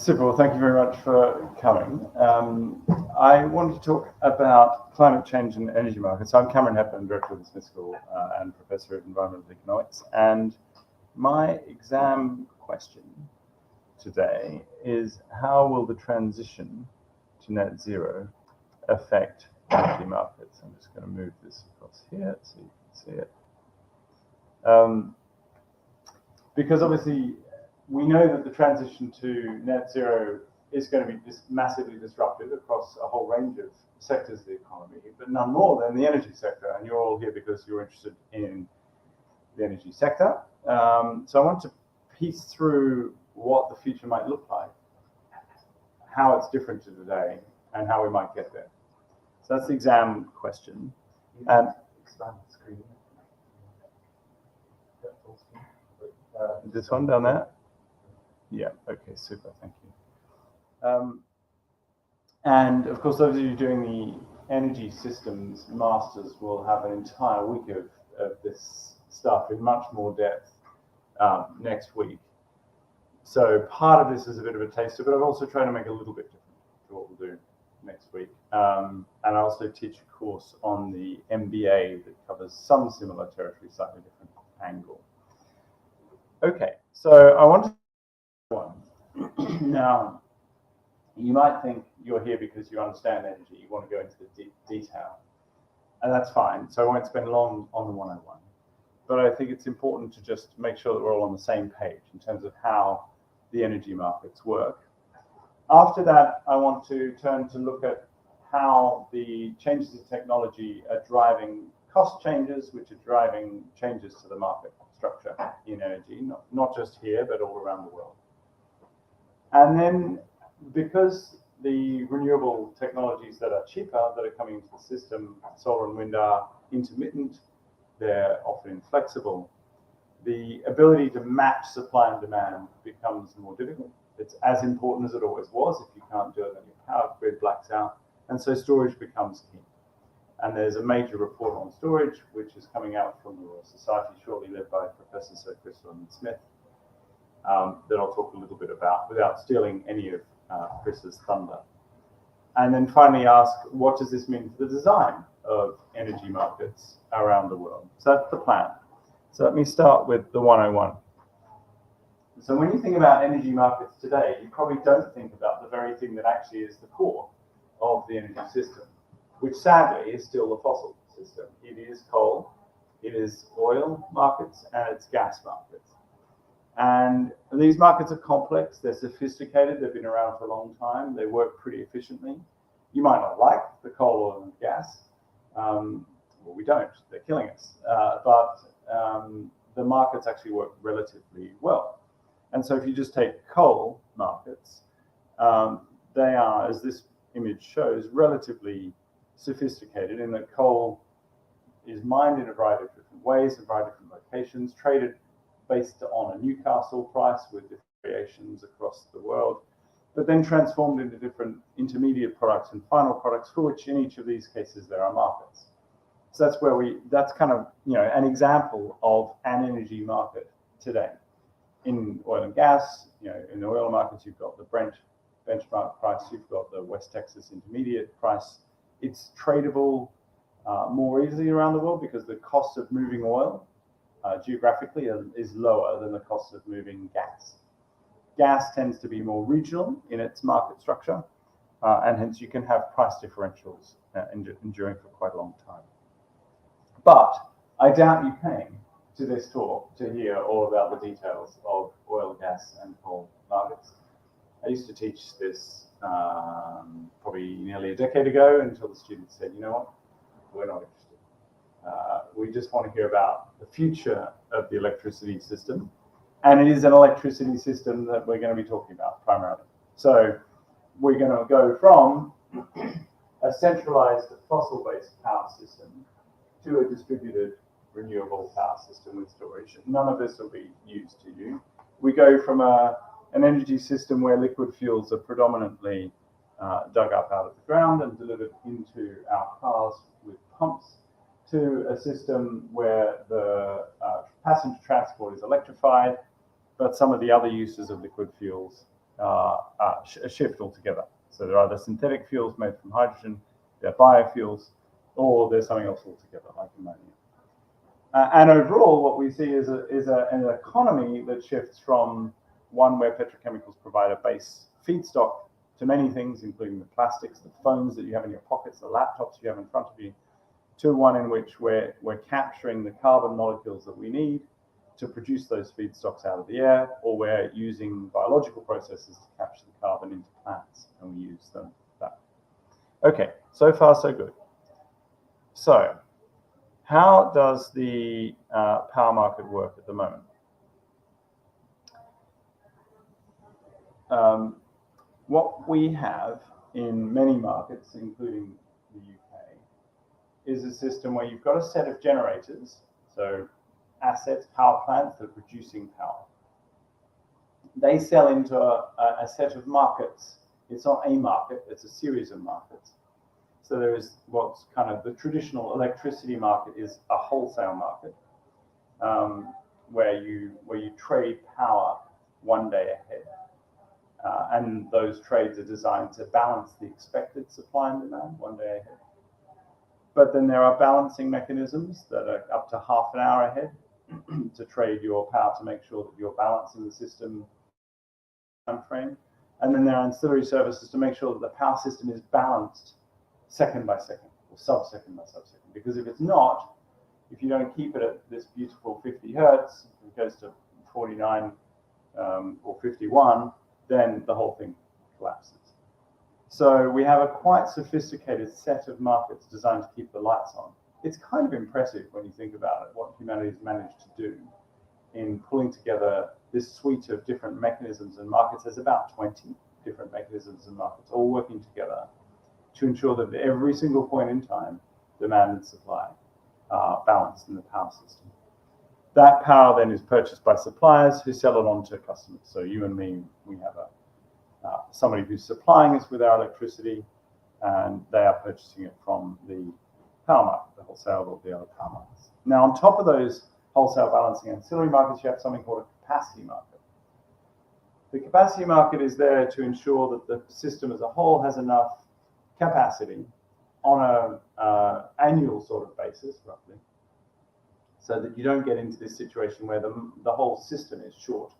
Super, well, thank you very much for coming. I wanted to talk about climate change and energy markets. I'm Cameron Hepburn, Director of the Smith School and Professor of Environmental Economics. And my exam question today is, how will the transition to net zero affect energy markets? I'm just going to move this across here so you can see it. Because obviously, we know that the transition to net zero is going to be massively disruptive across a whole range of sectors of the economy, but none more than the energy sector. And you're all here because you're interested in the energy sector. So I want to piece through what the future might look like, how it's different to today, and how we might get there. So that's the exam question. And expand the screen. This one down there? Yeah, okay, super, thank you. And of course, those of you doing the energy systems masters will have an entire week of this stuff in much more depth next week. So part of this is a bit of a taster, but I've also tried to make it a little bit different to what we'll do next week. And I also teach a course on the MBA that covers some similar territory, slightly different angle. Okay, so I want to one. Now, you might think you're here because you understand energy, you want to go into the detail, and that's fine. So I won't spend long on the 101. But I think it's important to just make sure that we're all on the same page in terms of how the energy markets work. After that, I want to turn to look at how the changes in technology are driving cost changes, which are driving changes to the market structure in energy, not just here, but all around the world. And then, because the renewable technologies that are cheaper, that are coming into the system, solar and wind, are intermittent, they're often inflexible, the ability to match supply and demand becomes more difficult. It's as important as it always was. If you can't do it, then your power grid blacks out. And so storage becomes key. And there's a major report on storage, which is coming out from the Royal Society, shortly led by Professor Sir Christopher Smith, that I'll talk a little bit about without stealing any of Chris's thunder. And then finally ask, what does this mean for the design of energy markets around the world? So that's the plan. So let me start with the 101. So when you think about energy markets today, you probably don't think about the very thing that actually is the core of the energy system, which sadly is still the fossil system. It is coal, it is oil markets, and it's gas markets. And these markets are complex, they're sophisticated, they've been around for a long time, they work pretty efficiently. You might not like the coal, oil, and gas. Well, we don't, they're killing us. But the markets actually work relatively well. And so if you just take coal markets, they are, as this image shows, relatively sophisticated in that coal is mined in a variety of different ways, in a variety of different locations, traded based on a Newcastle price with different variations across the world, but then transformed into different intermediate products and final products for which in each of these cases there are markets. So that's where that's kind of, an example of an energy market today. In oil and gas, in the oil markets, you've got the Brent benchmark price, you've got the West Texas intermediate price. It's tradable more easily around the world because the cost of moving oil geographically is lower than the cost of moving gas. Gas tends to be more regional in its market structure, and hence you can have price differentials enduring for quite a long time. But I doubt you came to this talk to hear all about the details of oil, gas, and coal markets. I used to teach this probably nearly a decade ago until the students said, you know what, we're not interested. We just want to hear about the future of the electricity system. And it is an electricity system that we're going to be talking about primarily. So we're going to go from a centralized fossil-based power system to a distributed renewable power system with storage. None of this will be used to you. We go from an energy system where liquid fuels are predominantly dug up out of the ground and delivered into our cars with pumps, to a system where the passenger transport is electrified, but some of the other uses of liquid fuels shift altogether. So there are either synthetic fuels made from hydrogen, they're biofuels, or there's something else altogether, like ammonia. And overall, what we see is an economy that shifts from one where petrochemicals provide a base feedstock to many things, including the plastics, the phones that you have in your pockets, the laptops you have in front of you, to one in which we're capturing the carbon molecules that we need to produce those feedstocks out of the air, or we're using biological processes to capture the carbon into plants, and we use them that. Okay, so far so good. So, how does the power market work at the moment? What we have in many markets, including the UK, is a system where you've got a set of generators, so assets, power plants that are producing power. They sell into a set of markets. It's not a market, it's a series of markets. So there is what's kind of the traditional electricity market is a wholesale market, where you trade power one day ahead. And those trades are designed to balance the expected supply and demand one day ahead. But then there are balancing mechanisms that are up to half an hour ahead to trade your power to make sure that you're balancing the system time frame. And then there are ancillary services to make sure that the power system is balanced second by second or sub-second by sub-second. Because if it's not, if you don't keep it at this beautiful 50 hertz, it goes to 49 or 51, then the whole thing collapses. So we have a quite sophisticated set of markets designed to keep the lights on. It's kind of impressive when you think about it, what humanity's managed to do in pulling together this suite of different mechanisms and markets. There's about 20 different mechanisms and markets all working together to ensure that at every single point in time, demand and supply are balanced in the power system. That power then is purchased by suppliers who sell it on to customers. So you and me, we have somebody who's supplying us with our electricity, and they are purchasing it from the power market, the wholesale or the other power markets. Now, on top of those wholesale balancing ancillary markets, you have something called a capacity market. The capacity market is there to ensure that the system as a whole has enough capacity on an annual sort of basis, roughly, so that you don't get into this situation where the whole system is short.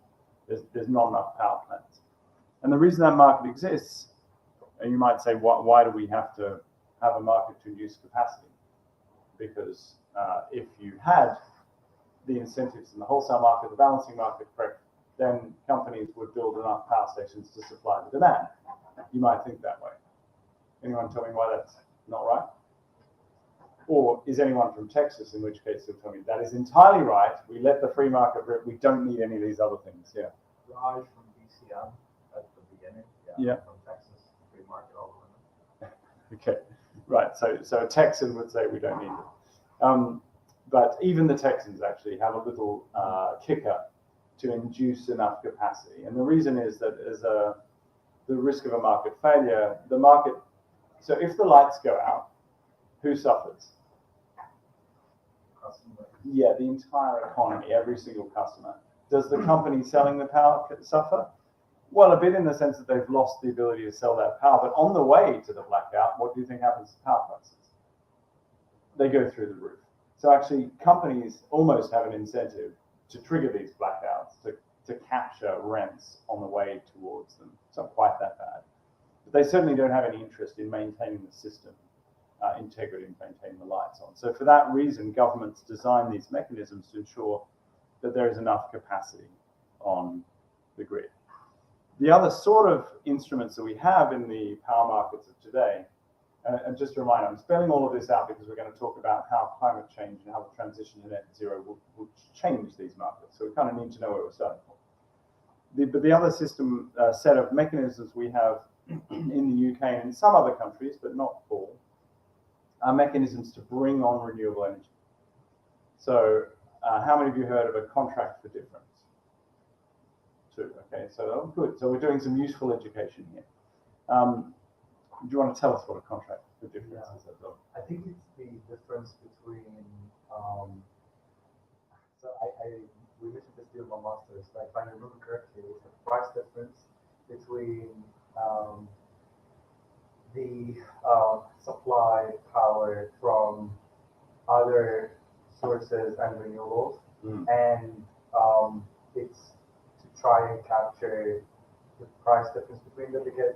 There's not enough power plants. And the reason that market exists, and you might say, why do we have to have a market to induce capacity? Because if you had the incentives in the wholesale market, the balancing market, correct, then companies would build enough power stations to supply the demand. You might think that way. Anyone tell me why that's not right? Or is anyone from Texas, in which case they'll tell me that is entirely right. We let the free market rip. We don't need any of these other things. Yeah. Raj from BCM at the beginning. Yeah. From Texas, free market all over. Okay. Right. So a Texan would say we don't need it. But even the Texans actually have a little kicker to induce enough capacity. And the reason is that as the risk of a market failure, the market, so if the lights go out, who suffers? Customer. Yeah, the entire economy, every single customer. Does the company selling the power suffer? Well, a bit in the sense that they've lost the ability to sell that power. But on the way to the blackout, what do you think happens to power prices? They go through the roof. So actually, companies almost have an incentive to trigger these blackouts, to capture rents on the way towards them. It's not quite that bad. But they certainly don't have any interest in maintaining the system integrity and maintaining the lights on. So for that reason, governments design these mechanisms to ensure that there is enough capacity on the grid. The other sort of instruments that we have in the power markets of today, and just a reminder, I'm spelling all of this out because we're going to talk about how climate change and how the transition to net zero will change these markets. So we kind of need to know where we're starting from. But the other system set of mechanisms we have in the UK and in some other countries, but not all, are mechanisms to bring on renewable energy. So how many of you heard of a contract for difference? 2, okay, so good. So we're doing some useful education here. Do you want to tell us what a contract for difference is? I think it's the difference between, we mentioned this deal on masters, but if I remember correctly, it's the price difference between try and capture the price difference between them, because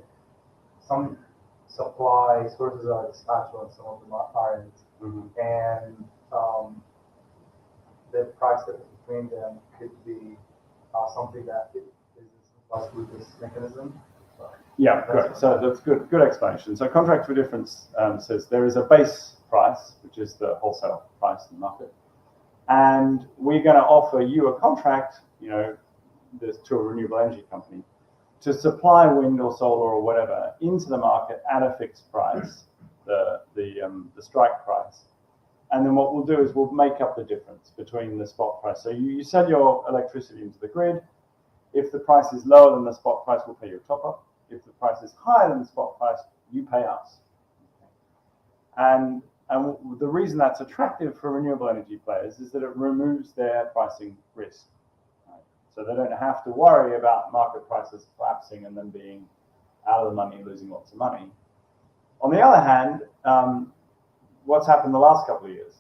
some supply sources are dispatchable and some of them aren't. And the price difference between them could be something that is plus with this mechanism. Yeah, great. So that's good explanation. So contract for difference says there is a base price, which is the wholesale price in the market, and we're going to offer you a contract, to a renewable energy company, to supply wind or solar or whatever into the market at a fixed price, the strike price. And then what we'll do is we'll make up the difference between the spot price. So you sell your electricity into the grid. If the price is lower than the spot price, we'll pay you a top up. If the price is higher than the spot price, you pay us. And the reason that's attractive for renewable energy players is that it removes their pricing risk. Right? So they don't have to worry about market prices collapsing and then being out of the money, losing lots of money. On the other hand, what's happened the last couple of years?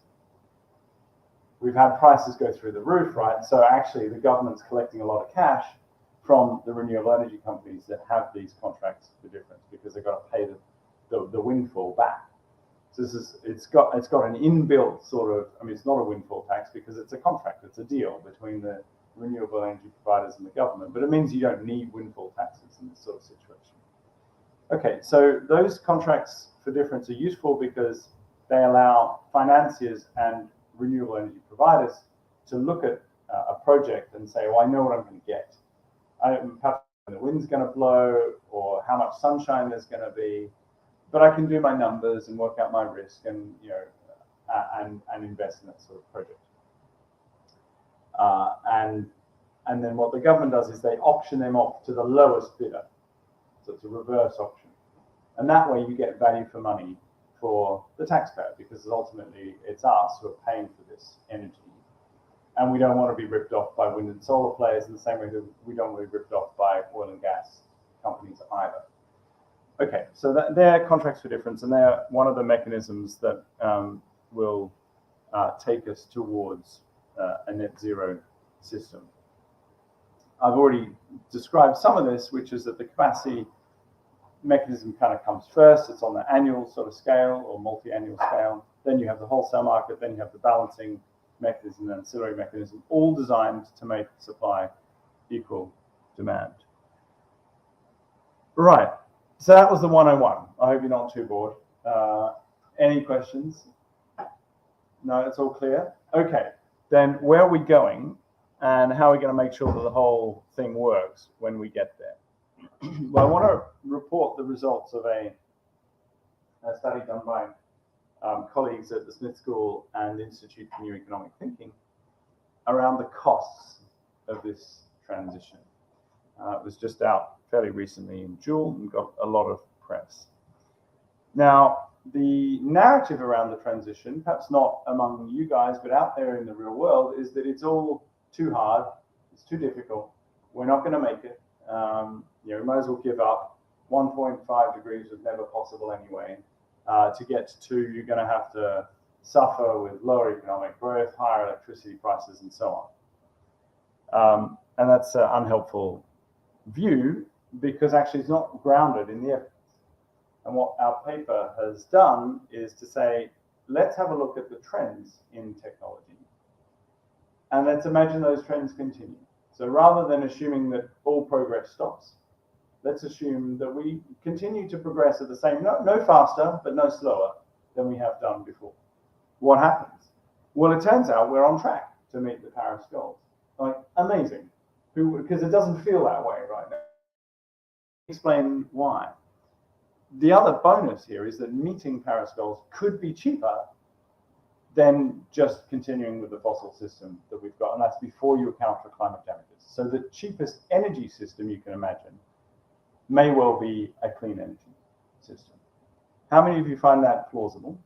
We've had prices go through the roof, right? So actually the government's collecting a lot of cash from the renewable energy companies that have these contracts for difference, because they've got to pay the windfall back. So it's got an inbuilt sort of, it's not a windfall tax because it's a contract, it's a deal between the renewable energy providers and the government, but it means you don't need windfall taxes in this sort of situation. Okay, so those contracts for difference are useful because they allow financiers and renewable energy providers to look at a project and say, well, I know what I'm going to get. Perhaps the wind's going to blow or how much sunshine there's going to be, but I can do my numbers and work out my risk and and invest in that sort of project. And then what the government does is they auction them off to the lowest bidder. So it's a reverse auction, and that way you get value for money for the taxpayer, because ultimately it's us who are paying for this energy. And we don't want to be ripped off by wind and solar players in the same way that we don't want to be ripped off by oil and gas companies either. Okay, so they're contracts for difference, and they're one of the mechanisms that will take us towards a net zero system. I've already described some of this, which is that the capacity mechanism kind of comes first. It's on the annual sort of scale or multi-annual scale. Then you have the wholesale market, then you have the balancing mechanism and ancillary mechanism, all designed to make supply equal demand. Right, so that was the 101. I hope you're not too bored. Any questions? No, it's all clear? Okay, then where are we going and how are we going to make sure that the whole thing works when we get there? Well, I want to report the results of a study done by colleagues at the Smith School and the Institute for New Economic Thinking around the costs of this transition. It was just out fairly recently in Joule and got a lot of press. Now, the narrative around the transition, perhaps not among you guys, but out there in the real world, is that it's all too hard, it's too difficult, we're not going to make it. We might as well give up. 1.5 degrees was never possible anyway. To get to 2, you're going to have to suffer with lower economic growth, higher electricity prices, and so on. And that's an unhelpful view because actually it's not grounded in the evidence. And what our paper has done is to say, let's have a look at the trends in technology. And let's imagine those trends continue. So rather than assuming that all progress stops, let's assume that we continue to progress at the same, no faster, but no slower than we have done before. What happens? Well, it turns out we're on track to meet the Paris goals. Like, amazing. Because it doesn't feel that way right now. Explain why. The other bonus here is that meeting Paris goals could be cheaper than just continuing with the fossil system that we've got, and that's before you account for climate damages. So the cheapest energy system you can imagine may well be a clean energy system. How many of you find that plausible?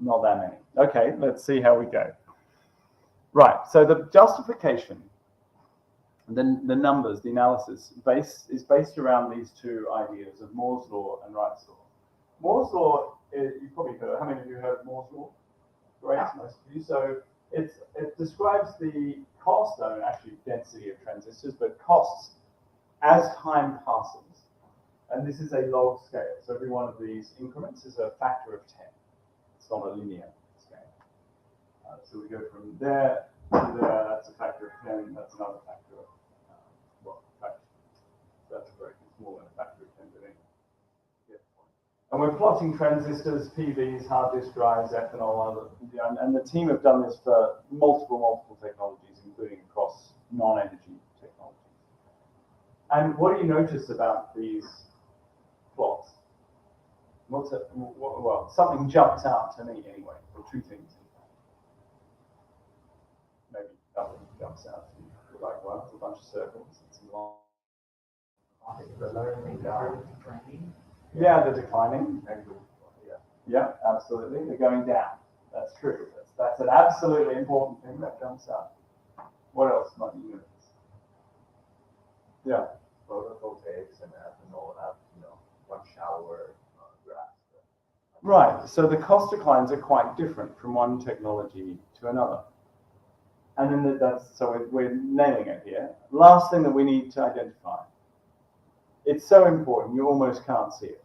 Not that many. Okay, let's see how we go. Right, so the justification, then the numbers, the analysis is based around these two ideas of Moore's law and Wright's law. Moore's law, you've probably heard, how many of you heard of Moore's law? Great, most of you. So it describes the cost, though, actually density of transistors, but costs as time passes. And this is a log scale. So every one of these increments is a factor of 10. It's not a linear scale. So we go from there to there, that's a factor of 10, that's another factor of, that's very small than a factor of 10 today. And we're plotting transistors, PVs, hard disk drives, ethanol, and the team have done this for multiple technologies, including across non-energy technologies. And what do you notice about these plots? Well, something jumps out to me anyway, or two things. Maybe nothing jumps out to you. You're like, well, it's a bunch of circles, it's long. Yeah, they're declining. Yeah, absolutely. They're going down. That's true. That's an absolutely important thing that jumps out. What else might you notice? Yeah. Photovoltaics and ethanol have, one shower grass. Right. So the cost declines are quite different from one technology to another. And then so we're nailing it here. Last thing that we need to identify. It's so important, you almost can't see it.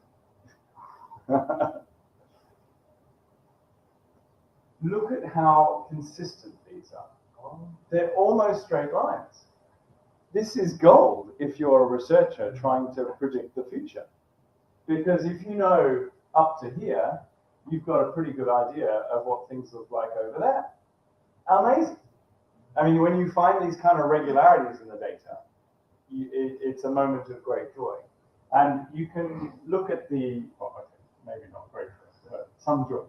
Look at how consistent these are. They're almost straight lines. This is gold if you're a researcher trying to predict the future. Because if you know up to here, you've got a pretty good idea of what things look like over there. Amazing. I mean, when you find these kind of regularities in the data, it's a moment of great joy. And you can look at maybe not great joy, but some joy.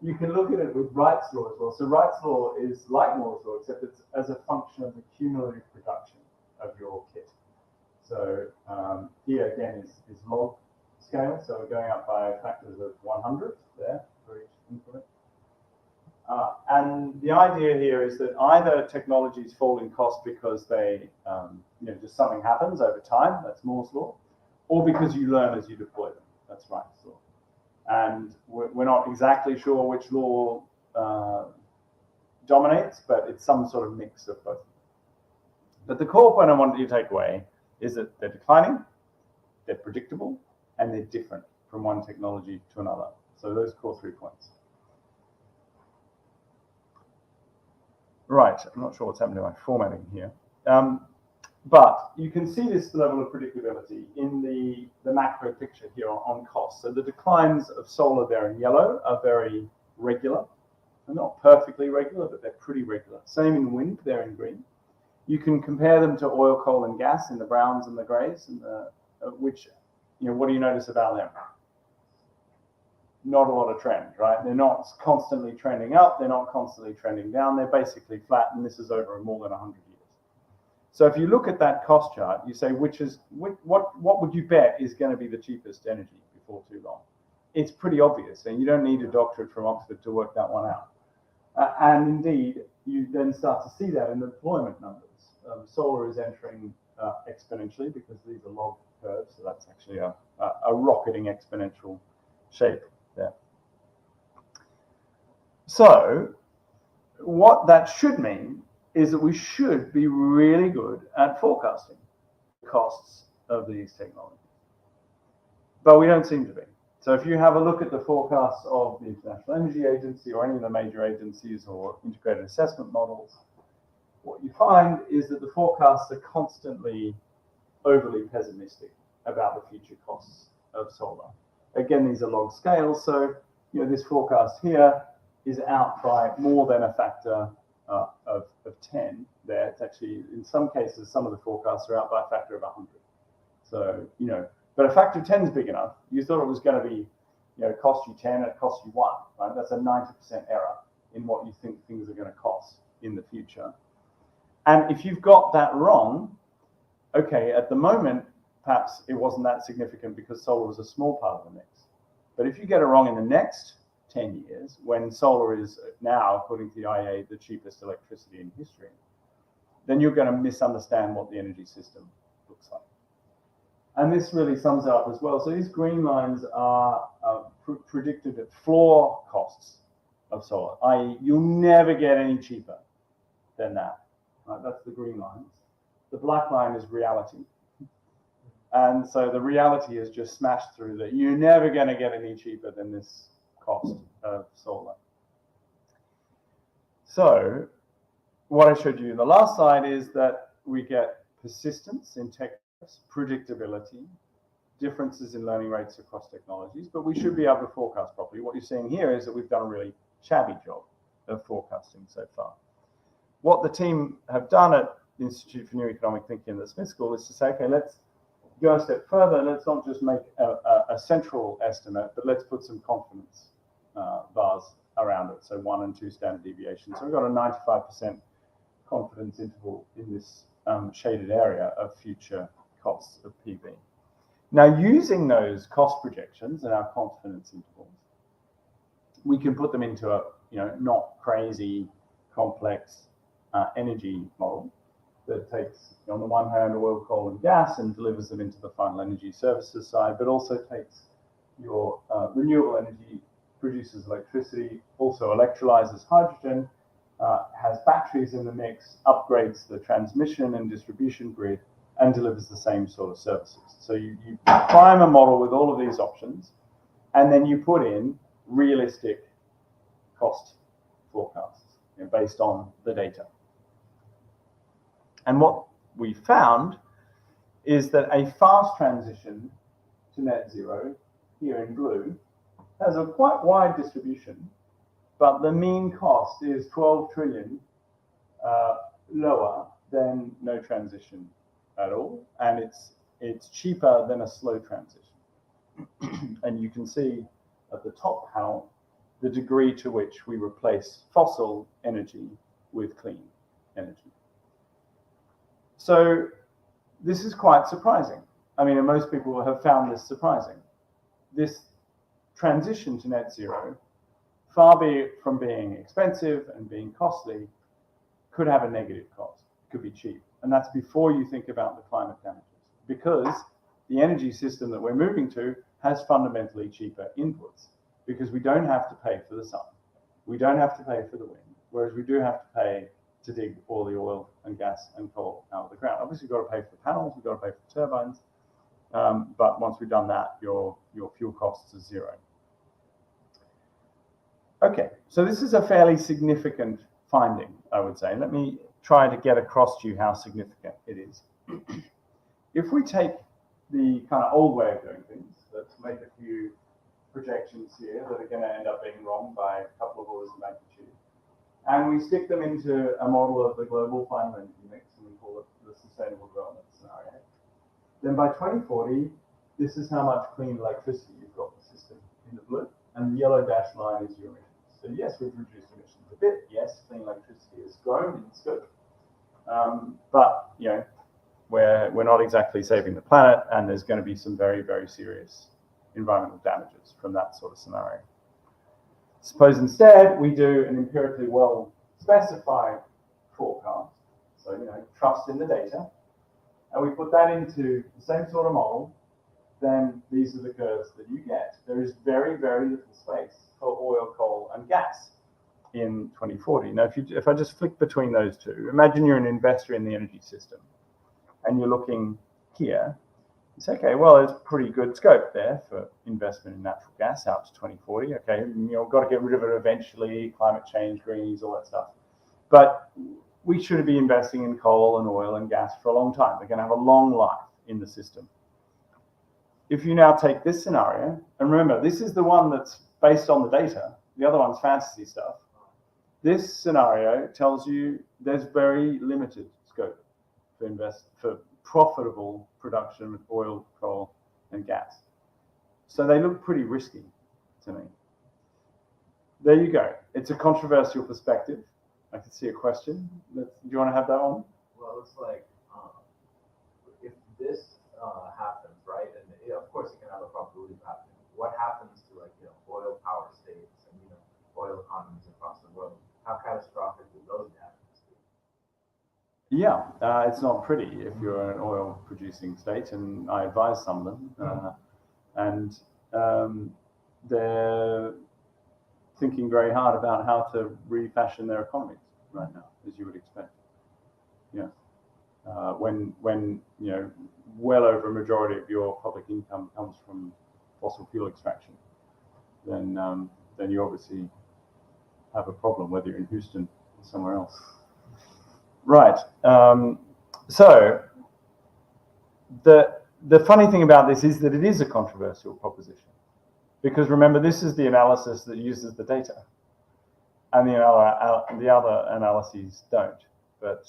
You can look at it with Wright's law as well. So Wright's law is like Moore's law, except it's as a function of the cumulative production of your kit. So here again is log scale. So we're going up by factors of 100 there for each increment. And the idea here is that either technologies fall in cost because they, just something happens over time, that's Moore's law, or because you learn as you deploy them, that's Wright's law. And we're not exactly sure which law dominates, but it's some sort of mix of both. But the core point I wanted you to take away is that they're declining, they're predictable, and they're different from one technology to another. So those core 3 points. Right, I'm not sure what's happened to my formatting here. But you can see this level of predictability in the macro picture here on cost. So the declines of solar there in yellow are very regular. They're not perfectly regular, but they're pretty regular. Same in wind, they're in green. You can compare them to oil, coal, and gas in the browns and the grays, and what do you notice about them? Not a lot of trend, right? They're not constantly trending up, they're not constantly trending down, they're basically flat, and this is over more than 100 years. So if you look at that cost chart, you say, what would you bet is going to be the cheapest energy before too long? It's pretty obvious, and you don't need a doctorate from Oxford to work that one out. And indeed, you then start to see that in the deployment numbers. Solar is entering exponentially because these are log curves, so that's actually a rocketing exponential shape there. So what that should mean is that we should be really good at forecasting the costs of these technologies. But we don't seem to be. So if you have a look at the forecasts of the International Energy Agency or any of the major agencies or integrated assessment models, what you find is that the forecasts are constantly overly pessimistic about the future costs of solar. Again, these are log scales, so this forecast here is out by more than a factor of 10 there. It's actually, in some cases, some of the forecasts are out by a factor of 100. So, but a factor of 10 is big enough. You thought it was going to be, cost you 10, it costs you 1, right? That's a 90% error in what you think things are going to cost in the future. And if you've got that wrong, okay, at the moment, perhaps it wasn't that significant because solar was a small part of the mix. But if you get it wrong in the next 10 years, when solar is now, according to the IEA, the cheapest electricity in history, then you're going to misunderstand what the energy system looks like. And this really sums it up as well. So these green lines are predicted at floor costs of solar, i.e. you'll never get any cheaper than that. right? That's the green lines. The black line is reality. And so the reality is just smashed through that you're never going to get any cheaper than this cost of solar. So what I showed you in the last slide is that we get persistence in tech, predictability, differences in learning rates across technologies, but we should be able to forecast properly. What you're seeing here is that we've done a really shabby job of forecasting so far. What the team have done at the Institute for New Economic Thinking at the Smith School is to say, okay, let's go a step further. Let's not just make a central estimate, but let's put some confidence bars around it. So 1 and 2 standard deviations. So we've got a 95% confidence interval in this shaded area of future costs of PV. Now, using those cost projections and our confidence intervals, we can put them into a not crazy complex energy model that takes, on the one hand, oil, coal, and gas and delivers them into the final energy services side, but also takes your renewable energy, produces electricity, also electrolyzes hydrogen, has batteries in the mix, upgrades the transmission and distribution grid, and delivers the same sort of services. So you prime a model with all of these options, and then you put in realistic cost forecasts based on the data. And what we found is that a fast transition to net zero, here in blue, has a quite wide distribution, but the mean cost is 12 trillion lower than no transition at all, and it's cheaper than a slow transition. And you can see at the top panel the degree to which we replace fossil energy with clean energy. So this is quite surprising. I mean, and most people have found this surprising. This transition to net zero, far be it from being expensive and being costly, could have a negative cost. It could be cheap. And that's before you think about the climate damages, because the energy system that we're moving to has fundamentally cheaper inputs, because we don't have to pay for the sun. We don't have to pay for the wind, whereas we do have to pay to dig all the oil and gas and coal out of the ground. Obviously, you've got to pay for the panels, we've got to pay for the turbines, but once we've done that, your fuel costs are zero. Okay, so this is a fairly significant finding, I would say. Let me try to get across to you how significant it is. If we take the kind of old way of doing things, let's make a few projections here that are going to end up being wrong by a couple of orders of magnitude, and we stick them into a model of the global final energy mix, and we call it the sustainable development scenario, then by 2040, this is how much clean electricity you've got in the system in the blue, and the yellow dashed line is your emissions. So yes, we've reduced emissions a bit. Yes, clean electricity has grown in scope, but we're not exactly saving the planet, and there's going to be some very, very serious environmental damages from that sort of scenario. Suppose instead we do an empirically well specified forecast, so trust in the data, and we put that into the same sort of model, then these are the curves that you get. There is very, very little space for oil, coal, and gas in 2040. Now, if I just flick between those two, imagine you're an investor in the energy system, and you're looking here. It's okay, well, there's pretty good scope there for investment in natural gas out to 2040. Okay, got to get rid of it eventually, climate change, greenies, all that stuff. But we should be investing in coal and oil and gas for a long time. They're going to have a long life in the system. If you now take this scenario, and remember, this is the one that's based on the data, the other one's fantasy stuff. This scenario tells you there's very limited scope for profitable production of oil, coal, and gas. So they look pretty risky to me. There you go. It's a controversial perspective. I can see a question. Do you want to have that on? Well, it's like, if this happens, right, and of course it can have a probability of happening. What happens to oil power states and oil economies across the world? How catastrophic will those damages be? Yeah, it's not pretty if you're an oil-producing state, and I advise some of them, and they're thinking very hard about how to refashion their economies right now, as you would expect. Yeah. When well over a majority of your public income comes from fossil fuel extraction, then you obviously have a problem, whether you're in Houston or somewhere else. Right. So the funny thing about this is that it is a controversial proposition, because remember, this is the analysis that uses the data, and the other analyses don't. But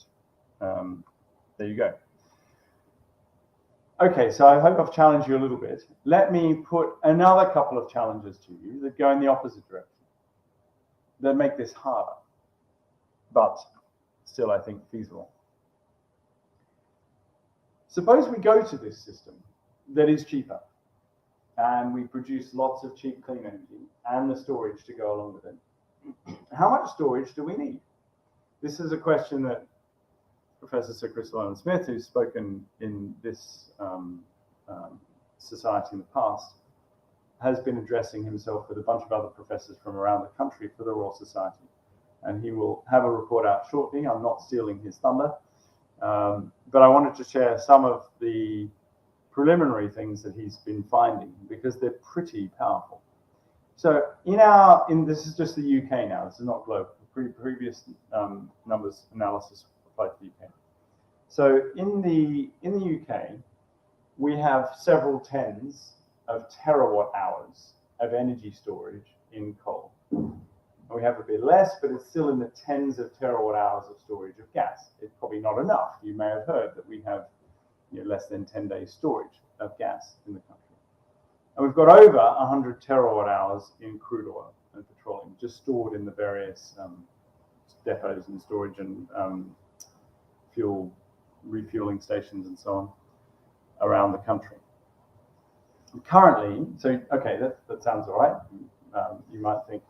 there you go. Okay, so I hope I've challenged you a little bit. Let me put another couple of challenges to you that go in the opposite direction, that make this harder, but still, I think, feasible. Suppose we go to this system that is cheaper, and we produce lots of cheap, clean energy and the storage to go along with it. How much storage do we need? This is a question that Professor Sir Chris Llewellyn-Smith, who's spoken in this society in the past, has been addressing himself with a bunch of other professors from around the country for the Royal Society. And he will have a report out shortly. I'm not stealing his thunder. But I wanted to share some of the preliminary things that he's been finding, because they're pretty powerful. So this is just the UK now, this is not global. Previous numbers analysis applied to the UK. So in the UK, we have several tens of terawatt hours of energy storage in coal. We have a bit less, but it's still in the tens of terawatt hours of storage of gas. It's probably not enough. You may have heard that we have less than 10 days storage of gas in the country. And we've got over 100 terawatt hours in crude oil and petroleum, just stored in the various depots and storage and fuel refueling stations and so on around the country. Currently, that sounds all right. You might think,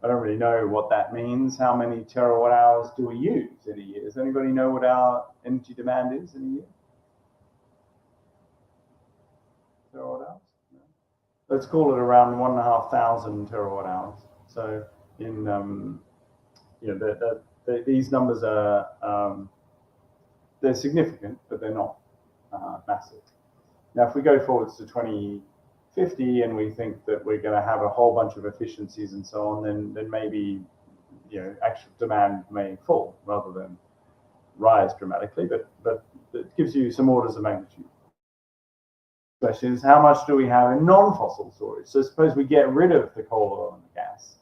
I don't really know what that means. How many terawatt hours do we use in a year? Does anybody know what our energy demand is in a year? Terawatt hours? No. Let's call it around 1,500 terawatt hours. So in these numbers are they're significant, but they're not massive. Now, if we go forwards to 2050 and we think that we're going to have a whole bunch of efficiencies and so on, then maybe actual demand may fall rather than rise dramatically, but it gives you some orders of magnitude. The question is, how much do we have in non-fossil storage? So suppose we get rid of the coal, oil, and the gas.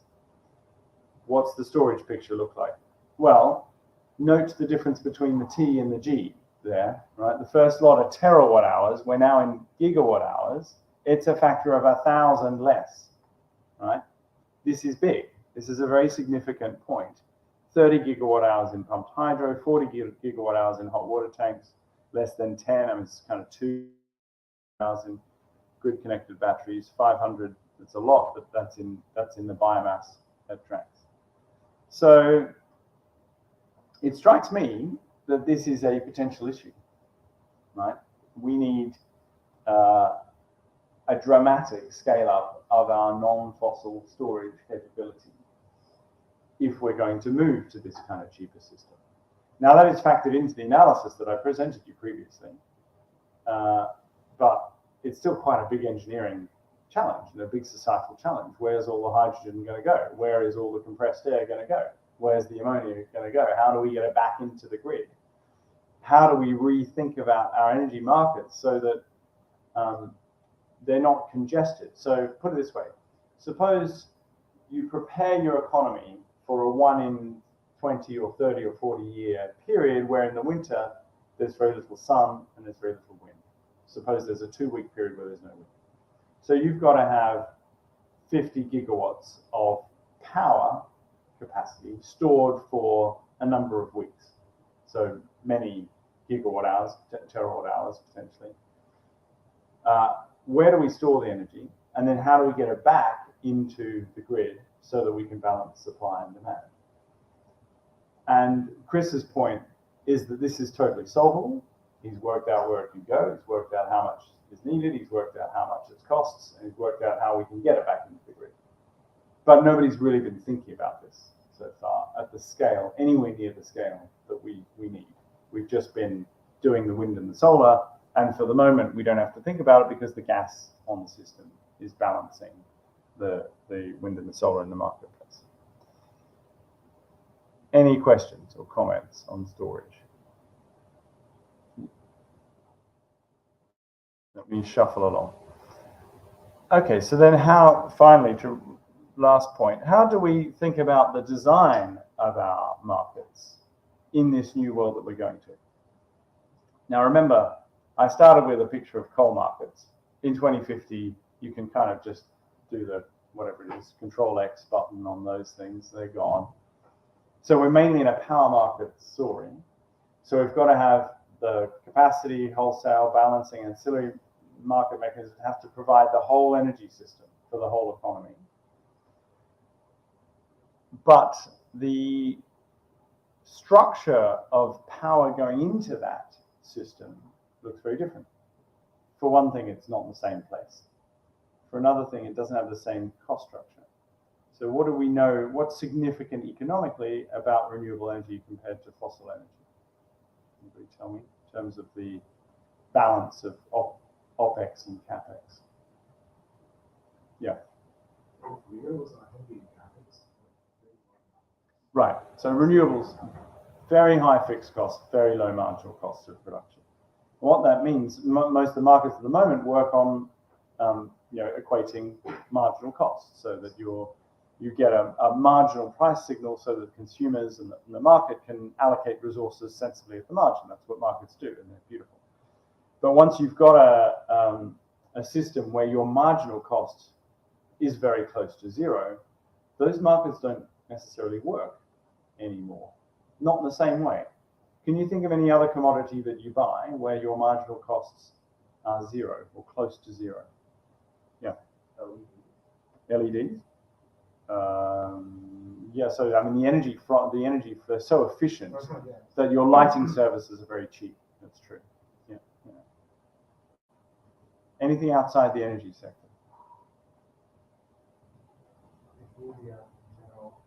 What's the storage picture look like? Well, note the difference between the T and the G there, right? The first lot of terawatt hours, we're now in gigawatt hours. It's a factor of 1,000 less, right? This is big. This is a very significant point. 30 gigawatt hours in pumped hydro, 40 gigawatt hours in hot water tanks, less than 10. I mean, it's kind of 2,000 grid connected batteries, 500. It's a lot, but that's in the biomass that tracks. So it strikes me that this is a potential issue, right? We need a dramatic scale up of our non-fossil storage capability if we're going to move to this kind of cheaper system. Now, that is factored into the analysis that I presented you previously, but it's still quite a big engineering challenge and a big societal challenge. Where's all the hydrogen going to go? Where is all the compressed air going to go? Where's the ammonia going to go? How do we get it back into the grid? How do we rethink about our energy markets so that they're not congested? So put it this way, suppose you prepare your economy for a 1 in 20 or 30 or 40 year period where in the winter there's very little sun and there's very little wind. Suppose there's a 2-week period where there's no wind. So you've got to have 50 gigawatts of power capacity stored for a number of weeks. So many gigawatt hours, terawatt hours potentially. Where do we store the energy? And then how do we get it back into the grid so that we can balance supply and demand? And Chris's point is that this is totally solvable. He's worked out where it can go. He's worked out how much is needed. He's worked out how much it costs. And he's worked out how we can get it back into the grid. But nobody's really been thinking about this so far at the scale, anywhere near the scale that we need. We've just been doing the wind and the solar, and for the moment we don't have to think about it because the gas on the system is balancing the wind and the solar in the marketplace. Any questions or comments on storage? Let me shuffle along. Okay, so then how, finally, to last point, how do we think about the design of our markets in this new world that we're going to? Now remember, I started with a picture of coal markets. In 2050, you can kind of just do the, whatever it is, Control X button on those things, they're gone. So we're mainly in a power market soaring. So we've got to have the capacity, wholesale, balancing, ancillary market mechanisms have to provide the whole energy system for the whole economy. But the structure of power going into that system looks very different. For one thing, it's not in the same place. For another thing, it doesn't have the same cost structure. So what do we know, what's significant economically about renewable energy compared to fossil energy? Anybody tell me, in terms of the balance of OPEX and CAPEX? Yeah. Right, so renewables, very high fixed costs, very low marginal costs of production. What that means, most of the markets at the moment work on equating marginal costs, so that you get a marginal price signal so that consumers and the market can allocate resources sensibly at the margin. That's what markets do, and they're beautiful. But once you've got a system where your marginal cost is very close to zero, those markets don't necessarily work anymore. Not in the same way. Can you think of any other commodity that you buy where your marginal costs are zero or close to zero? Yeah. LEDs. Yeah, so I mean the energy they're so efficient that your lighting services are very cheap. That's true. Yeah. Anything outside the energy sector?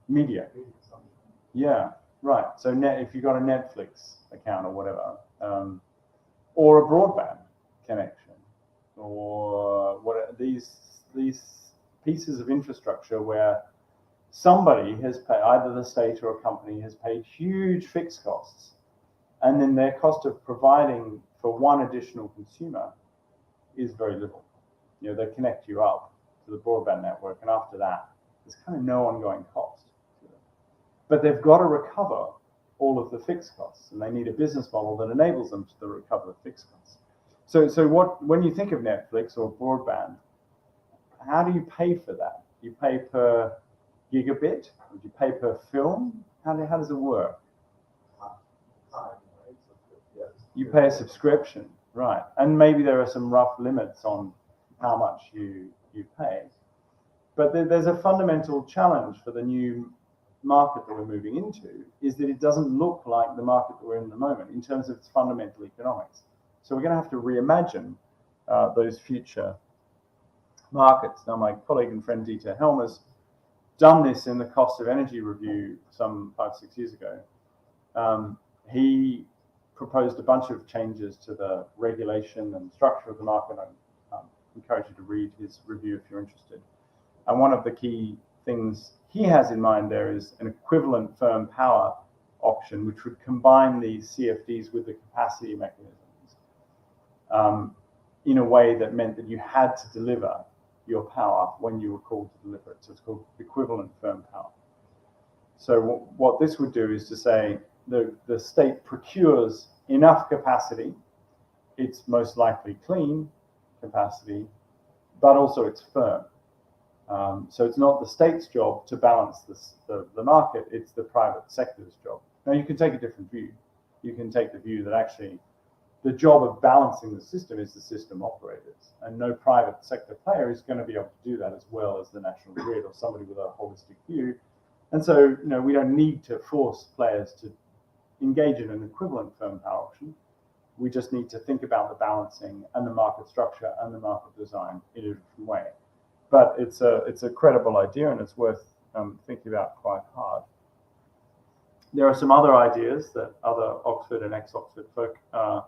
Media. Yeah, right. So if you've got a Netflix account or whatever, or a broadband connection, or what these pieces of infrastructure where somebody has paid, either the state or a company has paid huge fixed costs, and then their cost of providing for one additional consumer is very little. They connect you up to the broadband network, and after that, there's kind of no ongoing cost. But they've got to recover all of the fixed costs, and they need a business model that enables them to recover the fixed costs. So when you think of Netflix or broadband, how do you pay for that? Do you pay per gigabit? Or do you pay per film? How does it work? You pay a subscription, right? And maybe there are some rough limits on how much you pay. But there's a fundamental challenge for the new market that we're moving into, is that it doesn't look like the market that we're in the moment in terms of its fundamental economics. So we're going to have to reimagine those future markets. Now, my colleague and friend Dieter Helmer's done this in the cost of energy review some 5-6 years ago. He proposed a bunch of changes to the regulation and structure of the market. I encourage you to read his review if you're interested. And one of the key things he has in mind there is an equivalent firm power auction, which would combine these CFDs with the capacity mechanisms in a way that meant that you had to deliver your power when you were called to deliver it. So it's called equivalent firm power. So what this would do is to say the state procures enough capacity, it's most likely clean capacity, but also it's firm. So it's not the state's job to balance the market, it's the private sector's job. Now you can take a different view. You can take the view that actually the job of balancing the system is the system operators, and no private sector player is going to be able to do that as well as the national grid or somebody with a holistic view. And so, we don't need to force players to engage in an equivalent firm power auction. We just need to think about the balancing and the market structure and the market design in a different way. But it's a credible idea, and it's worth thinking about quite hard. There are some other ideas that other Oxford and ex-Oxford folk are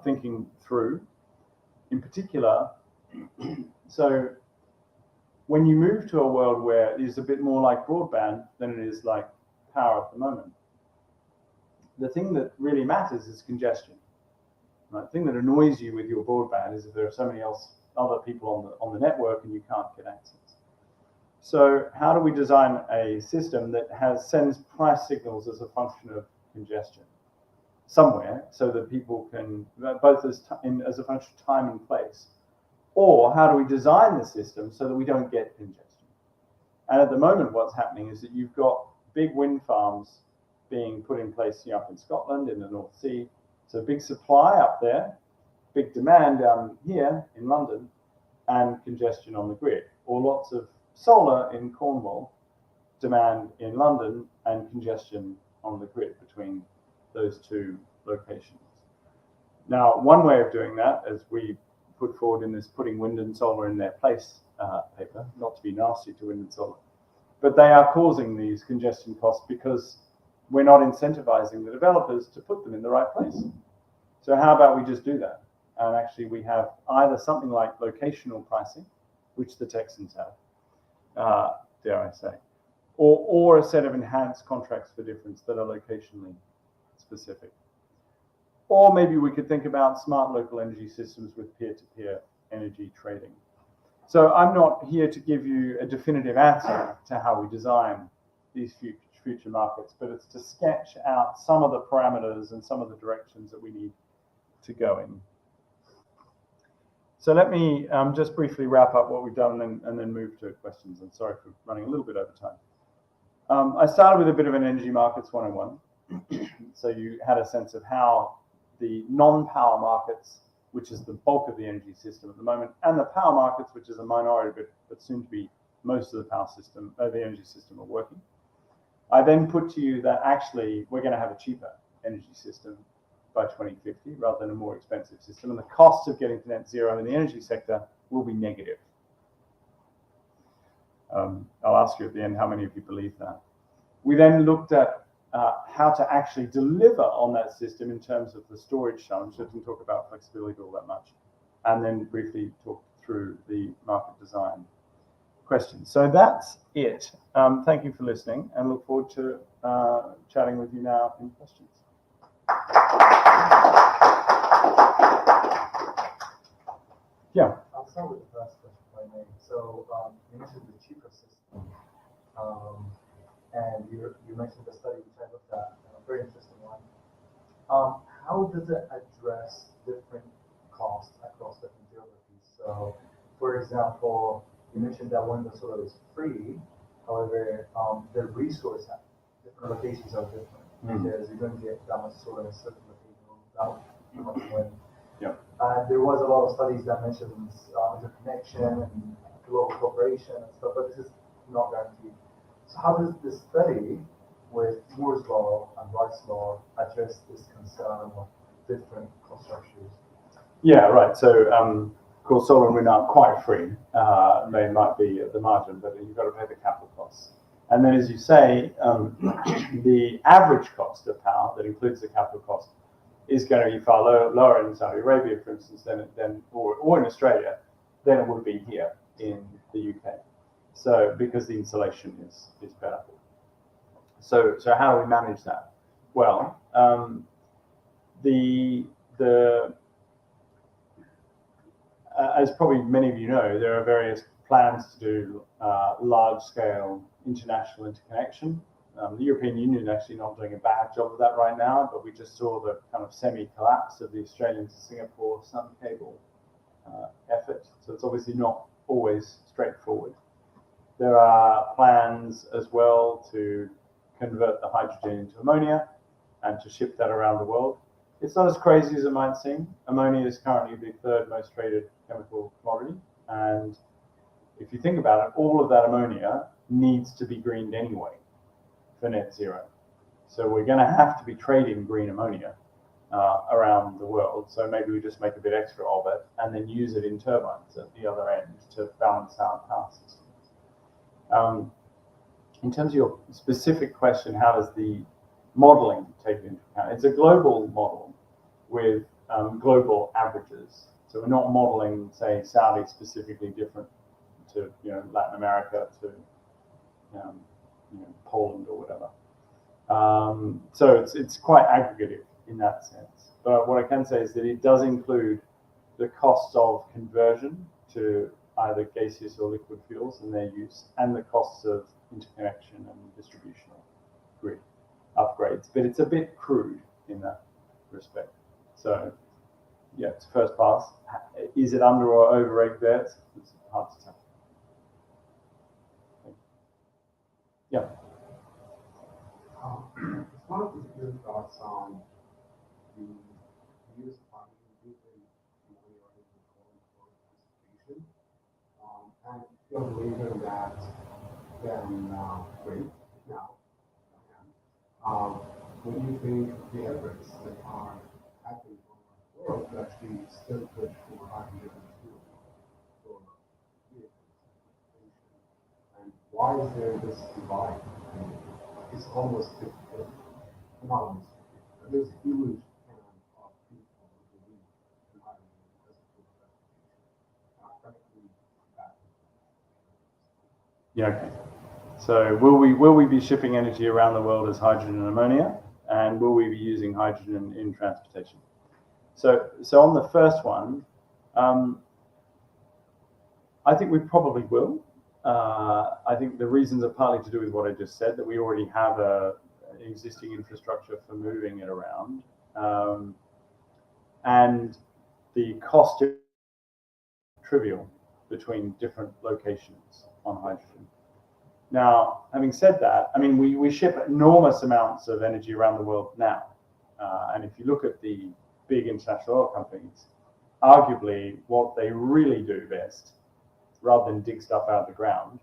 thinking through. In particular, so when you move to a world where it is a bit more like broadband than it is like power at the moment, the thing that really matters is congestion. Right? The thing that annoys you with your broadband is if there are so many other people on the network and you can't get access. So how do we design a system that sends price signals as a function of congestion somewhere, so that people can, both as a function of time and place? Or how do we design the system so that we don't get congestion? And at the moment, what's happening is that you've got big wind farms being put in place up in Scotland, in the North Sea. So big supply up there, big demand down here in London, and congestion on the grid. Or lots of solar in Cornwall, demand in London, and congestion on the grid between those two locations. Now, one way of doing that, as we put forward in this Putting Wind and Solar in Their Place paper, not to be nasty to wind and solar, but they are causing these congestion costs because we're not incentivizing the developers to put them in the right place. So how about we just do that? And actually we have either something like locational pricing, which the Texans have, dare I say, or a set of enhanced contracts for difference that are locationally specific. Or maybe we could think about smart local energy systems with peer-to-peer energy trading. So I'm not here to give you a definitive answer to how we design these future markets, but it's to sketch out some of the parameters and some of the directions that we need to go in. So let me just briefly wrap up what we've done and then move to questions. And sorry for running a little bit over time. I started with a bit of an energy markets 101. So you had a sense of how the non-power markets, which is the bulk of the energy system at the moment, and the power markets, which is a minority but soon to be most of the power system, the energy system, are working. I then put to you that actually we're going to have a cheaper energy system by 2050 rather than a more expensive system, and the cost of getting to net zero in the energy sector will be negative. I'll ask you at the end how many of you believe that. We then looked at how to actually deliver on that system in terms of the storage challenge. I didn't talk about flexibility all that much, and then briefly talk through the market design questions. So that's it. Thank you for listening, and look forward to chatting with you now in questions. Yeah. I'll start with the first question, if I may. So you mentioned the cheaper system, and you mentioned the study which I looked at, a very interesting one. How does it address different costs across different geographies? So, for example, you mentioned that wind and solar is free. However, the resource at different locations are different because you're going to get that much solar in a certain location, that much wind. Yeah. There was a lot of studies that mentioned interconnection and global cooperation and stuff, but this is not guaranteed. So how does this study with Moore's law and Rhodes law address this concern of different cost structures? Yeah, right. So, of course, solar and wind aren't quite free. They might be at the margin, but you've got to pay the capital costs. And then, as you say, the average cost of power that includes the capital cost is going to be far lower in Saudi Arabia, for instance, or in Australia, than it would be here in the UK. So, because the insulation is better. So how do we manage that? Well, as probably many of you know, there are various plans to do large-scale international interconnection. The European Union is actually not doing a bad job of that right now, but we just saw the kind of semi-collapse of the Australian to Singapore Sun Cable effort. So it's obviously not always straightforward. There are plans as well to convert the hydrogen into ammonia and to ship that around the world. It's not as crazy as it might seem. Ammonia is currently the third most traded chemical commodity. And if you think about it, all of that ammonia needs to be greened anyway for net zero. So we're going to have to be trading green ammonia around the world. So maybe we just make a bit extra of it and then use it in turbines at the other end to balance out power systems. in terms of your specific question, how does the modeling take it into account? It's a global model with global averages. So we're not modeling, say, Saudi specifically different to Latin America, to Poland or whatever. So it's quite aggregative in that sense. But what I can say is that it does include the costs of conversion to either gaseous or liquid fuels and their use, and the costs of interconnection and distributional grid upgrades. But it's a bit crude in that respect. So yeah, it's first pass. Is it under or over egg there? It's hard to tell. Yeah. Just wanted to hear your thoughts on the use of hydrogen in ameliorating coal transportation. And if you're believing that then great now. What do you think the efforts that are happening around the world to actually still push for hydrogen fuel for vehicles and transportation? And why is there this divide? I mean, it's almost 50-50. Not almost 50-50, but there's a huge amount of people who believe in hydrogen as a fuel for transportation. Frankly, that. Yeah. Okay. So will we be shipping energy around the world as hydrogen and ammonia, and will we be using hydrogen in transportation? So on the first one, I think we probably will. I think the reasons are partly to do with what I just said, that we already have an existing infrastructure for moving it around, and the cost is trivial between different locations on hydrogen. Now, having said that, I mean, we ship enormous amounts of energy around the world now. And if you look at the big international oil companies, arguably what they really do best, rather than dig stuff out of the ground,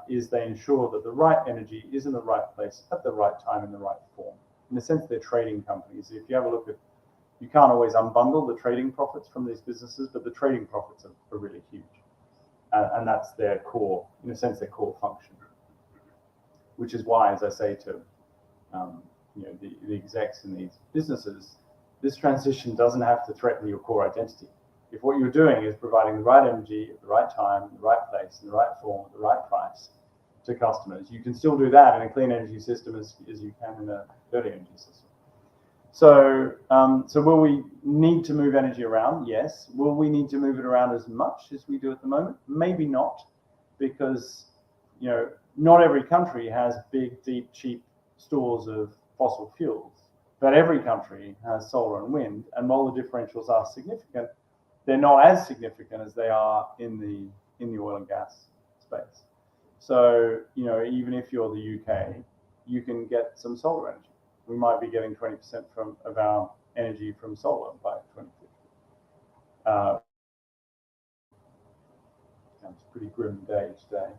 is they ensure that the right energy is in the right place at the right time in the right form. In the sense they're trading companies. If you have a look at, you can't always unbundle the trading profits from these businesses, but the trading profits are really huge. And that's their core, in a sense, their core function. Which is why, as I say to the execs in these businesses, this transition doesn't have to threaten your core identity. If what you're doing is providing the right energy at the right time, in the right place, in the right form, at the right price to customers, you can still do that in a clean energy system as you can in a dirty energy system. So will we need to move energy around? Yes. Will we need to move it around as much as we do at the moment? Maybe not, because not every country has big, deep, cheap stores of fossil fuels, but every country has solar and wind, and while the differentials are significant, they're not as significant as they are in the oil and gas space. So, even if you're the UK, you can get some solar energy. We might be getting 20% of our energy from solar by 2050. It's a pretty grim day today.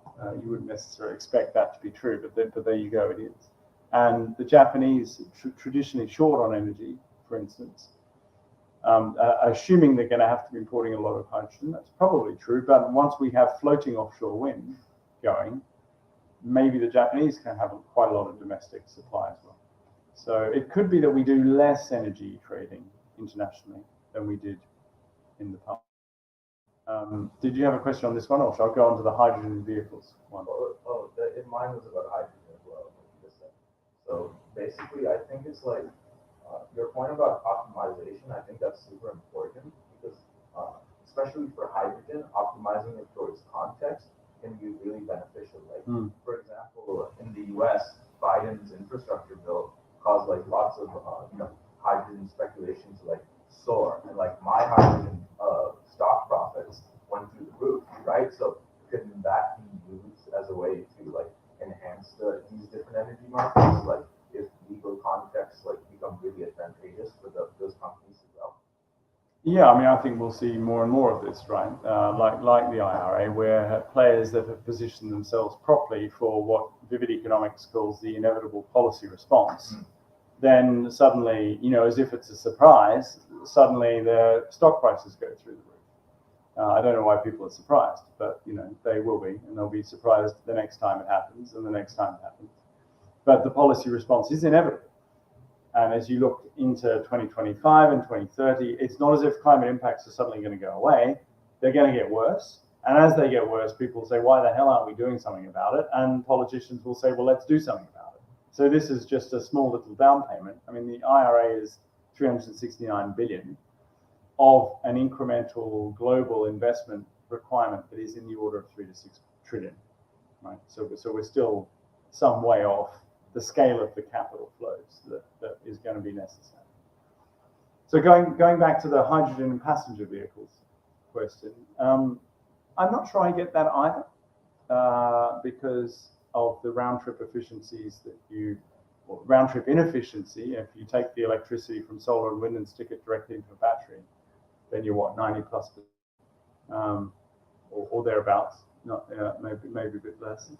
You wouldn't necessarily expect that to be true, but there you go, it is. And the Japanese traditionally short on energy, for instance, assuming they're going to have to be importing a lot of hydrogen. That's probably true, but once we have floating offshore wind going, maybe the Japanese can have quite a lot of domestic supply as well. So it could be that we do less energy trading internationally than we did in the past. Did you have a question on this one, or shall I go on to the hydrogen vehicles one? Mine was about hydrogen as well. So basically, I think it's like your point about optimization. I think that's super important because, especially for hydrogen, optimizing it towards context can be really beneficial. Like, for example, in the U.S., Biden's infrastructure bill caused like lots of hydrogen speculation to soar, and my hydrogen stock profits went through the roof, right? So couldn't that be used as a way to enhance these different energy markets? If legal contexts become really advantageous for those companies as well. Yeah, I mean, I think we'll see more and more of this, right? Like the IRA, where players that have positioned themselves properly for what Vivid Economics calls the inevitable policy response, then suddenly, as if it's a surprise, suddenly their stock prices go through the roof. I don't know why people are surprised, but they will be, and they'll be surprised the next time it happens, and the next time it happens. But the policy response is inevitable. And as you look into 2025 and 2030, it's not as if climate impacts are suddenly going to go away. They're going to get worse. And as they get worse, people will say, why the hell aren't we doing something about it? And politicians will say, well, let's do something about it. So this is just a small little down payment. I mean, the IRA is $369 billion of an incremental global investment requirement that is in the order of 3 to 6 trillion, right? So we're still some way off the scale of the capital flows that is going to be necessary. So going back to the hydrogen and passenger vehicles question, I'm not sure I get that either, because of the round-trip efficiencies round-trip inefficiency. If you take the electricity from solar and wind and stick it directly into a battery, then you're what, 90+%, or thereabouts. Not maybe a bit less.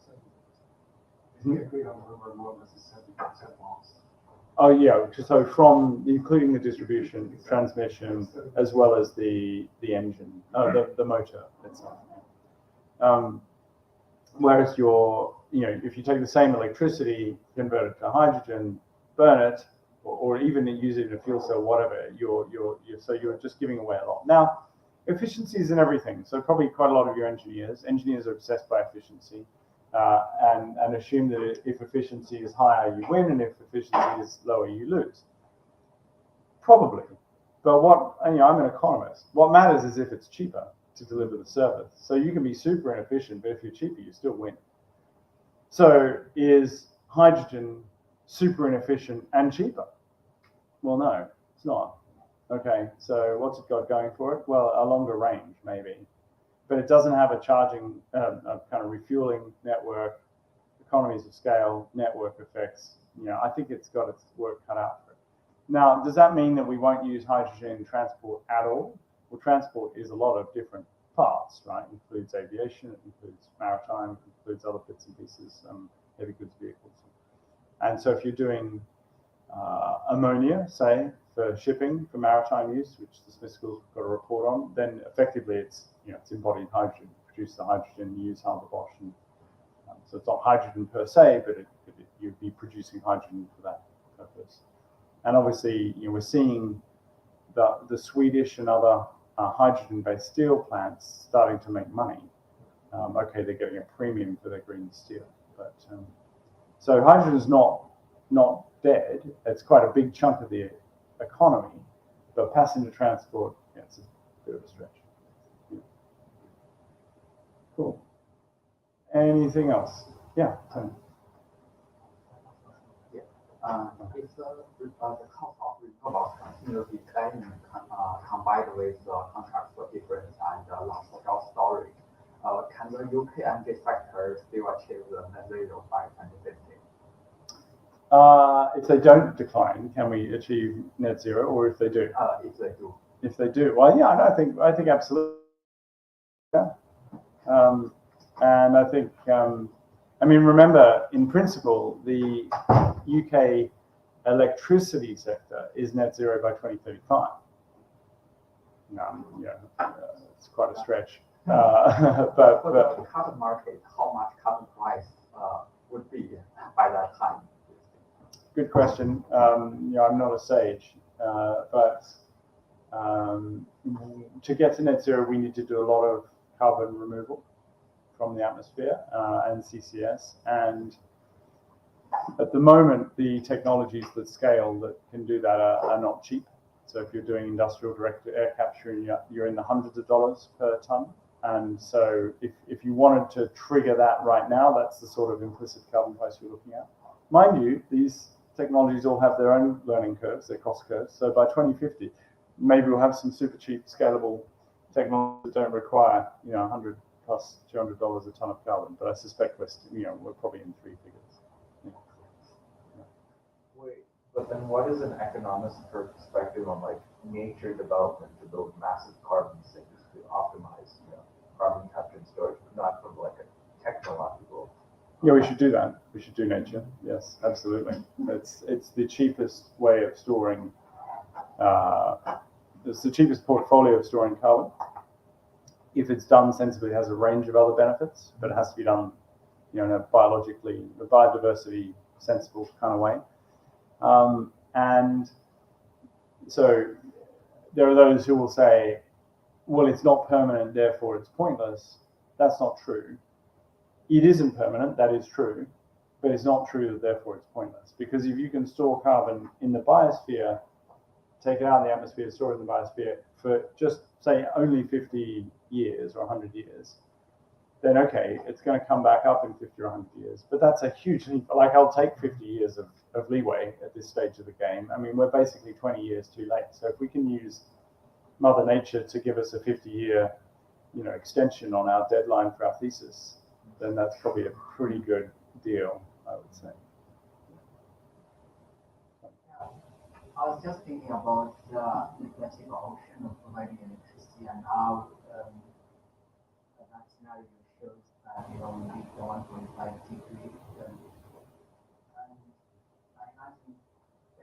Oh yeah, so from including the distribution, transmission, as well as the engine, the motor itself. Whereas if you take the same electricity, convert it to hydrogen, burn it, or even use it in a fuel cell, whatever, you're just giving away a lot. Now, efficiency is in everything. So probably quite a lot of your engineers are obsessed by efficiency, and assume that if efficiency is higher, you win, and if efficiency is lower, you lose. Probably. But I'm an economist. What matters is if it's cheaper to deliver the service. So you can be super inefficient, but if you're cheaper, you still win. So is hydrogen super inefficient and cheaper? Well, no, it's not. Okay, so what's it got going for it? Well, a longer range, maybe. But it doesn't have a charging, a kind of refueling network, economies of scale, network effects. I think it's got its work cut out for it. Now, does that mean that we won't use hydrogen in transport at all? Well, transport is a lot of different parts, right? It includes aviation, it includes maritime, it includes other bits and pieces, heavy goods vehicles. And so if you're doing ammonia, say, for shipping, for maritime use, which the Smith School's got a report on, then effectively it's embodied hydrogen. Produce the hydrogen, use Haber-Bosch, and so it's not hydrogen per se, but you'd be producing hydrogen for that purpose. And obviously, we're seeing the Swedish and other hydrogen-based steel plants starting to make money. Okay, they're getting a premium for their green steel, but so hydrogen is not dead. It's quite a big chunk of the economy, but passenger transport, it's a bit of a stretch. Yeah. Cool. Anything else? Yeah, Tony. If the cost of renewables continuously declining combined with contract for difference and large-scale storage, can the UK energy sector still achieve the net zero by 2050? If they don't decline, can we achieve net zero, or if they do? If they do. If they do, well, yeah, I think absolutely. Yeah. And I think, remember, in principle, the UK electricity sector is net zero by 2035. It's quite a stretch. But for the carbon market, how much carbon price would be by that time? Good question. I'm not a sage, but to get to net zero, we need to do a lot of carbon removal from the atmosphere and CCS. And at the moment, the technologies that scale that can do that are not cheap. So if you're doing industrial direct air capture, you're in the hundreds of dollars per ton. And so if you wanted to trigger that right now, that's the sort of implicit carbon price you're looking at. Mind you, these technologies all have their own learning curves, their cost curves. So by 2050, maybe we'll have some super cheap, scalable technologies that don't require, $100 plus $200 a ton of carbon. But I suspect we're probably in three figures. Yeah. Wait, but then what is an economist's perspective on nature development to build massive carbon sinks to optimize, carbon capture and storage, but not from a technological? Yeah, we should do that. We should do nature. Yes, absolutely. It's the cheapest way of storing. It's the cheapest portfolio of storing carbon. if it's done sensibly, has a range of other benefits, but it has to be done, in a biodiversity sensible kind of way. And so there are those who will say, well, it's not permanent, therefore it's pointless. That's not true. It isn't permanent, that is true, but it's not true that therefore it's pointless. Because if you can store carbon in the biosphere, take it out of the atmosphere, store it in the biosphere for just say only 50 years or 100 years, then okay, it's going to come back up in 50 or 100 years. But that's a huge leap. Like, I'll take 50 years of leeway at this stage of the game. I mean, we're basically 20 years too late. So if we can use Mother Nature to give us a 50-year, extension on our deadline for our thesis, then that's probably a pretty good deal, I would say. I was just thinking about the Pacific Ocean of providing electricity and how that scenario shows that we reach the 1.5 degree. And I imagine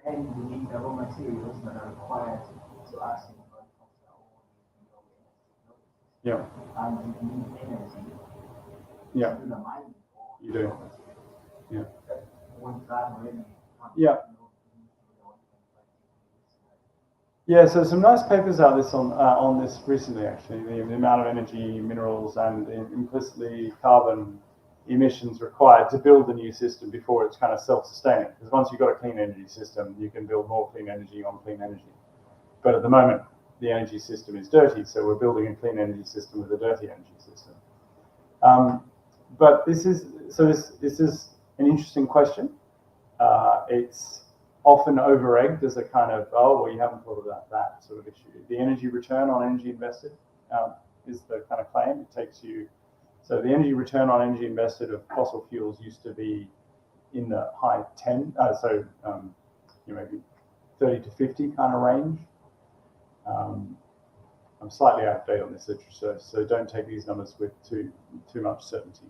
then we need the raw materials that are required to actually run all the energy. Yeah. And we need energy. Yeah. To do the mining. You do. Yeah. Would that really Yeah. Yeah, so some nice papers out on this recently, actually. The amount of energy, minerals, and implicitly carbon emissions required to build the new system before it's kind of self-sustaining. Because once you've got a clean energy system, you can build more clean energy on clean energy. But at the moment, the energy system is dirty, so we're building a clean energy system with a dirty energy system. But this is an interesting question. It's often over-egged as a kind of, oh, well, you haven't thought about that sort of issue. The energy return on energy invested is the kind of claim. It takes you, so the energy return on energy invested of fossil fuels used to be in the high 10, maybe 30 to 50 kind of range. I'm slightly out of date on this literature, so don't take these numbers with too much certainty.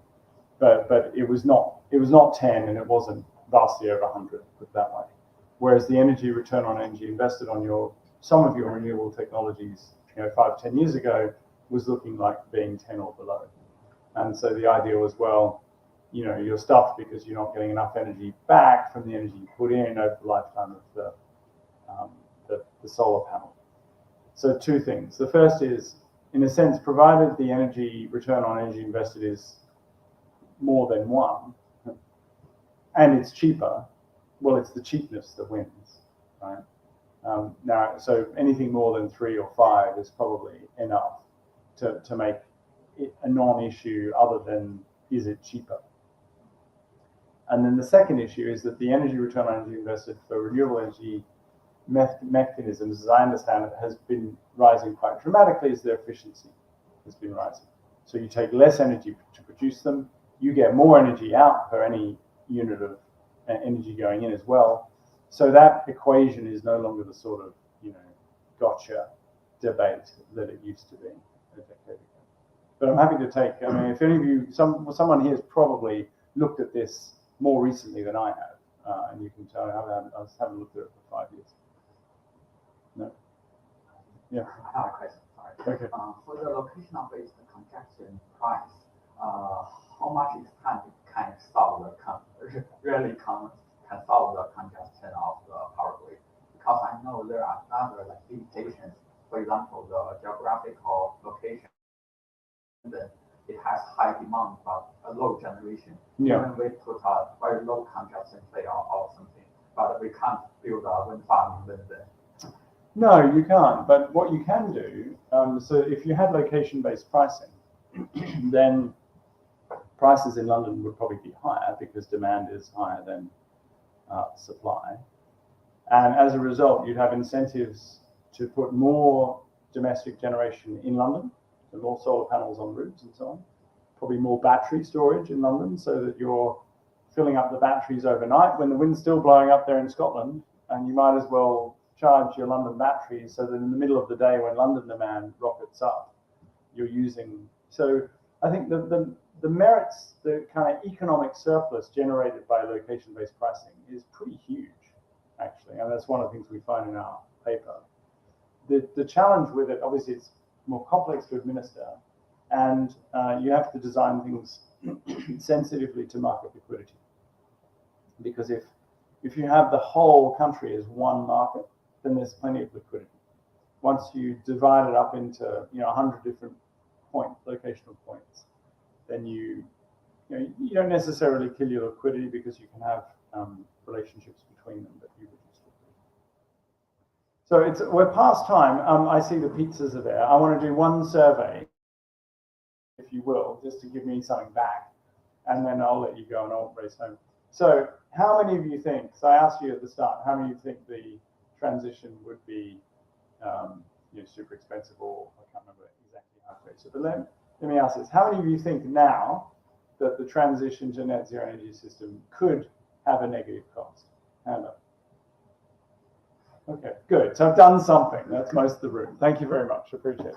But it was not 10, and it wasn't vastly over 100, put it that way. Whereas the energy return on energy invested on some of your renewable technologies, 5, 10 years ago, was looking like being 10 or below. And so the idea was, well, you're stuffed because you're not getting enough energy back from the energy you put in over the lifetime of the solar panel. So two things. The first is, in a sense, provided the energy return on energy invested is more than 1, and it's cheaper, well, it's the cheapness that wins, right? Now, so anything more than 3 or 5 is probably enough to make it a non-issue other than, is it cheaper? And then the second issue is that the energy return on energy invested for renewable energy mechanisms, as I understand it, has been rising quite dramatically as their efficiency has been rising. So you take less energy to produce them, you get more energy out per any unit of energy going in as well. So that equation is no longer the sort of, gotcha debate that it used to be a decade ago. But I'm happy to take, if any of you, someone here has probably looked at this more recently than I have, and you can tell I haven't looked at it for 5 years. No? Yeah. I have a question, sorry. Okay. For the location of its congestion price, how much is time can solve can solve the congestion of the power grid? Because I know there are other limitations. For example, the geographical location, it has high demand but a low generation. Yeah. Even we put a very low congestion player or something, but we can't build a wind farm in London. No, you can't. But what you can do, so if you had location-based pricing, then prices in London would probably be higher because demand is higher than supply. And as a result, you'd have incentives to put more domestic generation in London, so more solar panels on roofs and so on. Probably more battery storage in London so that you're filling up the batteries overnight when the wind's still blowing up there in Scotland, and you might as well charge your London batteries so that in the middle of the day when London demand rockets up, you're using. So I think the merits, the kind of economic surplus generated by location-based pricing is pretty huge, actually, and that's one of the things we find in our paper. The challenge with it, obviously, it's more complex to administer, and you have to design things sensitively to market liquidity. Because if you have the whole country as one market, then there's plenty of liquidity. Once you divide it up into 100 different locational points, then you don't necessarily kill your liquidity because you can have relationships between them that you reduce liquidity. So we're past time. I see the pizzas are there. I want to do one survey, if you will, just to give me something back, and then I'll let you go and I'll race home. So how many of you think, so I asked you at the start, how many of you think the transition would be super expensive, or I can't remember exactly how to phrase it, but let me ask this. How many of you think now that the transition to net zero energy system could have a negative cost? Hand up. Okay, good. So I've done something. That's most of the room. Thank you very much. Appreciate it.